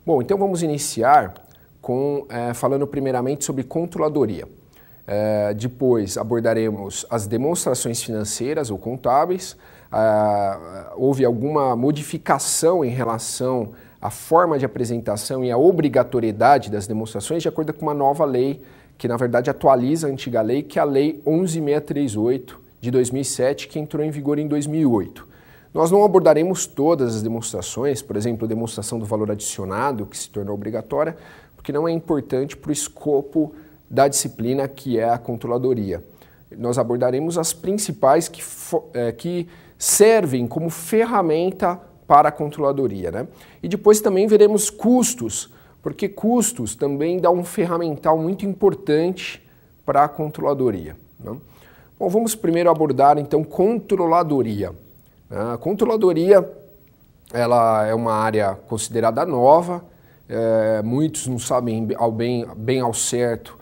Bom, então vamos iniciar falando primeiramente sobre controladoria. Depois abordaremos as demonstrações financeiras ou contábeis. Houve alguma modificação em relação à forma de apresentação e à obrigatoriedade das demonstrações de acordo com uma nova lei, que na verdade atualiza a antiga lei, que é a Lei 11.638 de 2007, que entrou em vigor em 2008. Nós não abordaremos todas as demonstrações, por exemplo, a demonstração do valor adicionado, que se tornou obrigatória, porque não é importante para o escopo da disciplina que é a controladoria. Nós abordaremos as principais que servem como ferramenta para a controladoria, né? E depois também veremos custos, porque custos também dá um ferramental muito importante para a controladoria, né? Bom, vamos primeiro abordar então controladoria. A controladoria, ela é uma área considerada nova, muitos não sabem bem ao certo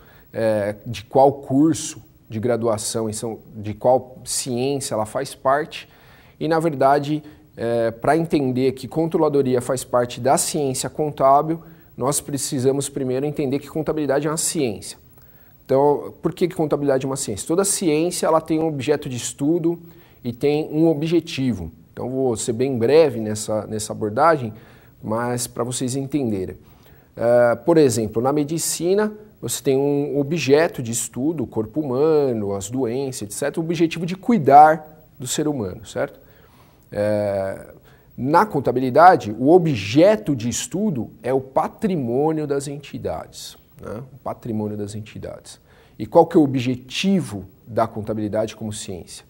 de qual curso de graduação, de qual ciência ela faz parte, e na verdade, para entender que controladoria faz parte da ciência contábil, nós precisamos primeiro entender que contabilidade é uma ciência. Então, por que contabilidade é uma ciência? Toda ciência ela tem um objeto de estudo e tem um objetivo. Então, vou ser bem breve nessa abordagem, mas para vocês entenderem. Por exemplo, na medicina, você tem um objeto de estudo, o corpo humano, as doenças, etc., o objetivo de cuidar do ser humano, certo? Na contabilidade, o objeto de estudo é o patrimônio das entidades, né? O patrimônio das entidades. E qual que é o objetivo da contabilidade como ciência?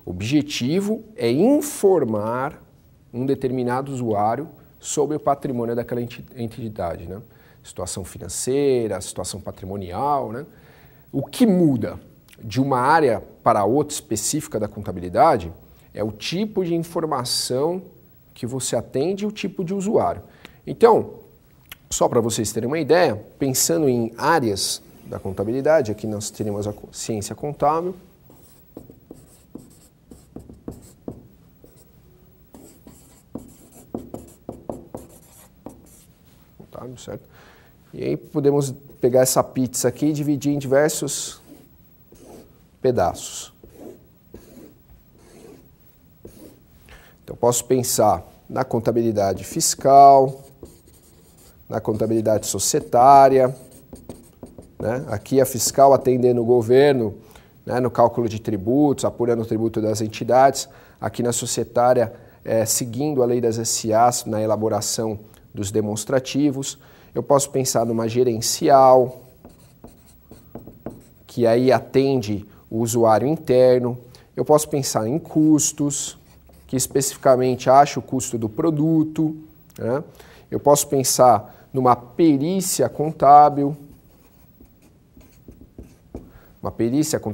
O objetivo é informar um determinado usuário sobre o patrimônio daquela entidade, né? Situação financeira, situação patrimonial, né? O que muda de uma área para outra específica da contabilidade é o tipo de informação que você atende e o tipo de usuário. Então, só para vocês terem uma ideia, pensando em áreas da contabilidade, aqui nós teremos a ciência contábil, certo? E aí podemos pegar essa pizza aqui e dividir em diversos pedaços. Então posso pensar na contabilidade fiscal, na contabilidade societária, né? Aqui a fiscal atendendo o governo, né, no cálculo de tributos, apurando o tributo das entidades. Aqui na societária, seguindo a lei das SAs na elaboração dos demonstrativos. Eu posso pensar numa gerencial, que aí atende o usuário interno. Eu posso pensar em custos, que especificamente acha o custo do produto, né? Eu posso pensar numa perícia contábil,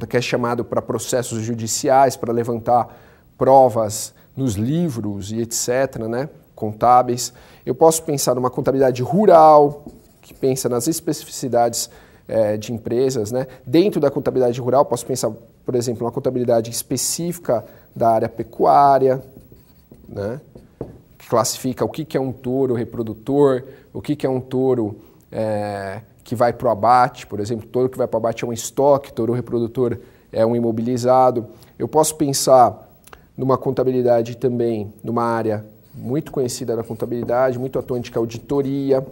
que é chamado para processos judiciais, para levantar provas nos livros e etc., né, contábeis. Eu posso pensar numa contabilidade rural, que pensa nas especificidades de empresas, né? Dentro da contabilidade rural, posso pensar, por exemplo, numa contabilidade específica da área pecuária, né? Que classifica o que é um touro reprodutor, o que é um touro que vai para o abate, por exemplo, touro que vai para o abate é um estoque, touro reprodutor é um imobilizado. Eu posso pensar numa contabilidade também, numa área muito conhecida da contabilidade, muito atuante, que é a auditoria.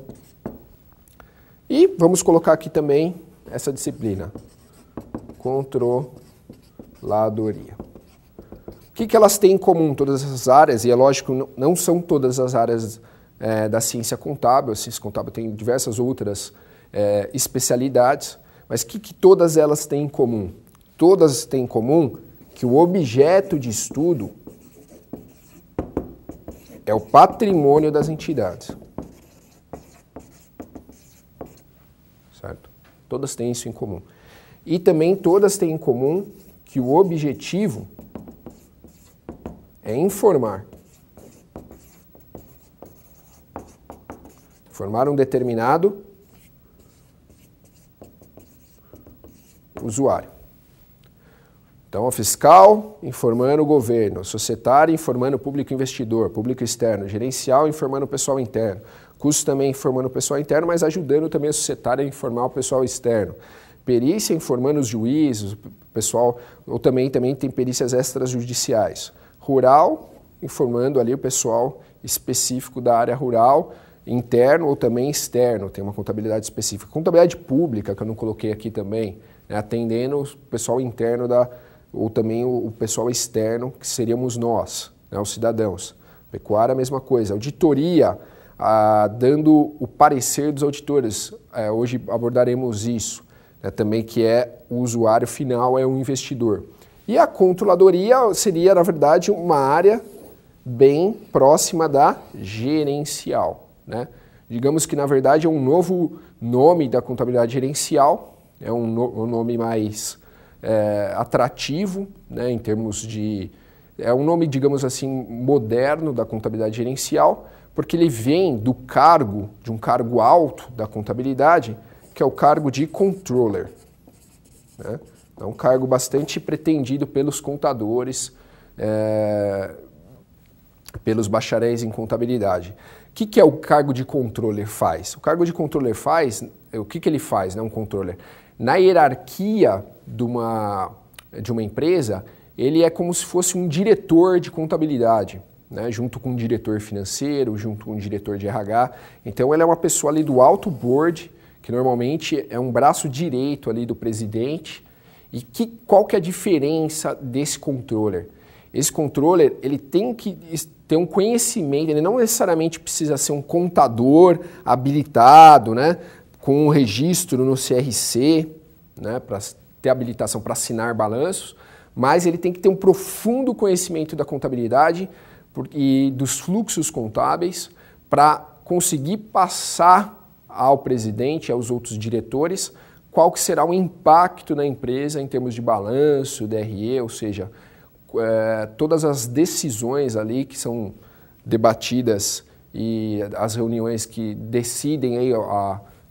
E vamos colocar aqui também essa disciplina, controladoria. O que elas têm em comum, todas essas áreas? E é lógico, não são todas as áreas da ciência contábil. A ciência contábil tem diversas outras especialidades, mas o que todas elas têm em comum? Todas têm em comum que o objeto de estudo é o patrimônio das entidades. Certo? Todas têm isso em comum. E também todas têm em comum que o objetivo é informar um determinado usuário. Então, a fiscal informando o governo, a societária informando o público investidor, público externo, gerencial informando o pessoal interno, Custos também informando o pessoal interno, mas ajudando também a societária a informar o pessoal externo. Perícia informando os juízes, o pessoal, ou também tem perícias extrajudiciais. Rural, informando ali o pessoal específico da área rural, interno ou também externo, tem uma contabilidade específica. Contabilidade pública, que eu não coloquei aqui também, né, atendendo o pessoal interno ou também o pessoal externo, que seríamos nós, né, os cidadãos. Pecuária, a mesma coisa. Auditoria, dando o parecer dos auditores. Hoje abordaremos isso, né, também, que é o usuário final, é o investidor. E a controladoria seria, na verdade, uma área bem próxima da gerencial, né? Digamos que, na verdade, é um novo nome da contabilidade gerencial, é um nome mais atrativo, né, em termos de... É um nome, digamos assim, moderno da contabilidade gerencial, porque ele vem de um cargo alto da contabilidade, que é o cargo de controller, né? É um cargo bastante pretendido pelos contadores, pelos bacharéis em contabilidade. O que o cargo de controller faz? O cargo de controller faz, o que ele faz, né, um controller? Na hierarquia de uma empresa, ele é como se fosse um diretor de contabilidade, né, junto com um diretor financeiro, junto com um diretor de RH. Então, ele é uma pessoa ali do alto board, que normalmente é um braço direito ali do presidente. E qual que é a diferença desse controller? Esse controller, ele tem que ter um conhecimento, ele não necessariamente precisa ser um contador habilitado, né, com um registro no CRC, né, para ter habilitação para assinar balanços, mas ele tem que ter um profundo conhecimento da contabilidade e dos fluxos contábeis para conseguir passar ao presidente, aos outros diretores, qual que será o impacto na empresa em termos de balanço, DRE, ou seja, todas as decisões ali que são debatidas e as reuniões que decidem aí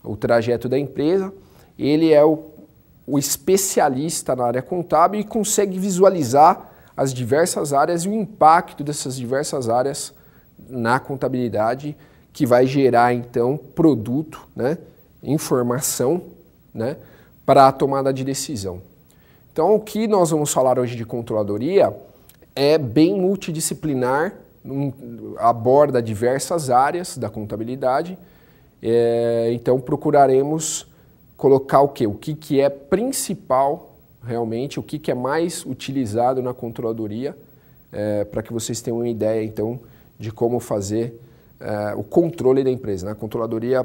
o trajeto da empresa, ele é o especialista na área contábil e consegue visualizar as diversas áreas e o impacto dessas diversas áreas na contabilidade, que vai gerar, então, produto, né, informação, né, para a tomada de decisão. Então, o que nós vamos falar hoje de controladoria é bem multidisciplinar, aborda diversas áreas da contabilidade. Então, procuraremos colocar o quê? O que é principal realmente, o que é mais utilizado na controladoria, para que vocês tenham uma ideia, então, de como fazer o controle da empresa, né? A controladoria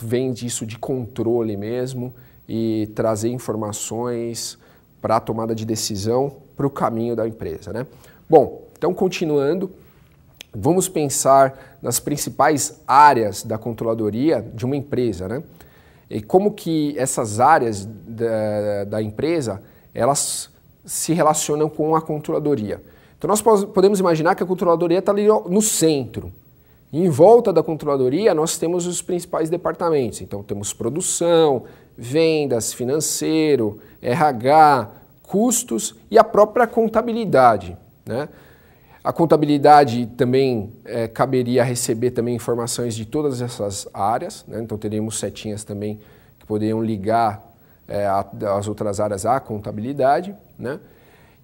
vem disso de controle mesmo e trazer informações para a tomada de decisão para o caminho da empresa, né? Bom, então continuando, vamos pensar nas principais áreas da controladoria de uma empresa, né? E como que essas áreas da empresa, elas se relacionam com a controladoria. Então nós podemos imaginar que a controladoria está ali no centro. Em volta da controladoria, nós temos os principais departamentos. Então, temos produção, vendas, financeiro, RH, custos e a própria contabilidade, né? A contabilidade também caberia receber também informações de todas essas áreas, né? Então, teríamos setinhas também que poderiam ligar as outras áreas à contabilidade, né?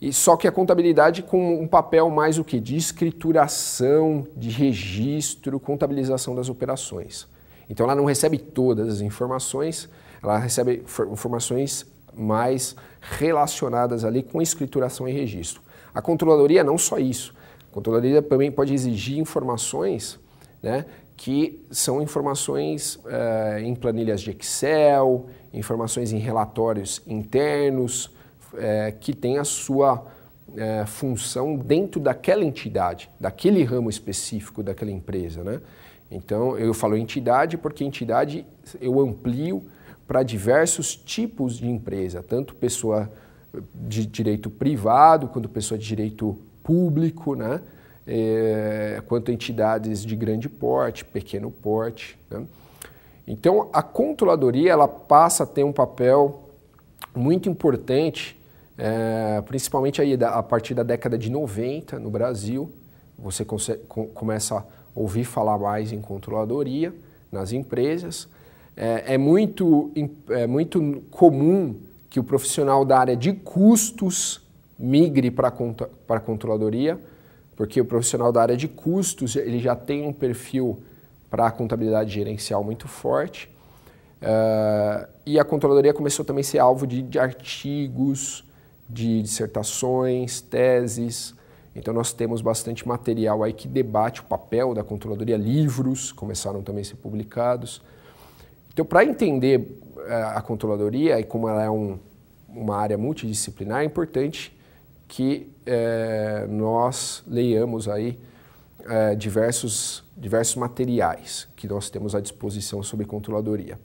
E só que a contabilidade com um papel mais o que? De escrituração, de registro, contabilização das operações. Então ela não recebe todas as informações, ela recebe informações mais relacionadas ali com escrituração e registro. A controladoria não só isso, a controladoria também pode exigir informações, né, que são informações em planilhas de Excel, informações em relatórios internos, que tem a sua função dentro daquela entidade, daquele ramo específico daquela empresa, né? Então, eu falo entidade porque entidade eu amplio para diversos tipos de empresa, tanto pessoa de direito privado, quanto pessoa de direito público, né? Quanto entidades de grande porte, pequeno porte, né? Então, a controladoria ela passa a ter um papel muito importante, principalmente aí a partir da década de 90 no Brasil. Você começa a ouvir falar mais em controladoria, nas empresas. É muito comum que o profissional da área de custos migre para a controladoria, porque o profissional da área de custos ele já tem um perfil para a contabilidade gerencial muito forte. E a controladoria começou também a ser alvo de artigos, de dissertações, teses. Então nós temos bastante material aí que debate o papel da controladoria, livros começaram também a ser publicados. Então, para entender a controladoria e como ela é uma área multidisciplinar, é importante que nós leiamos aí diversos materiais que nós temos à disposição sobre controladoria.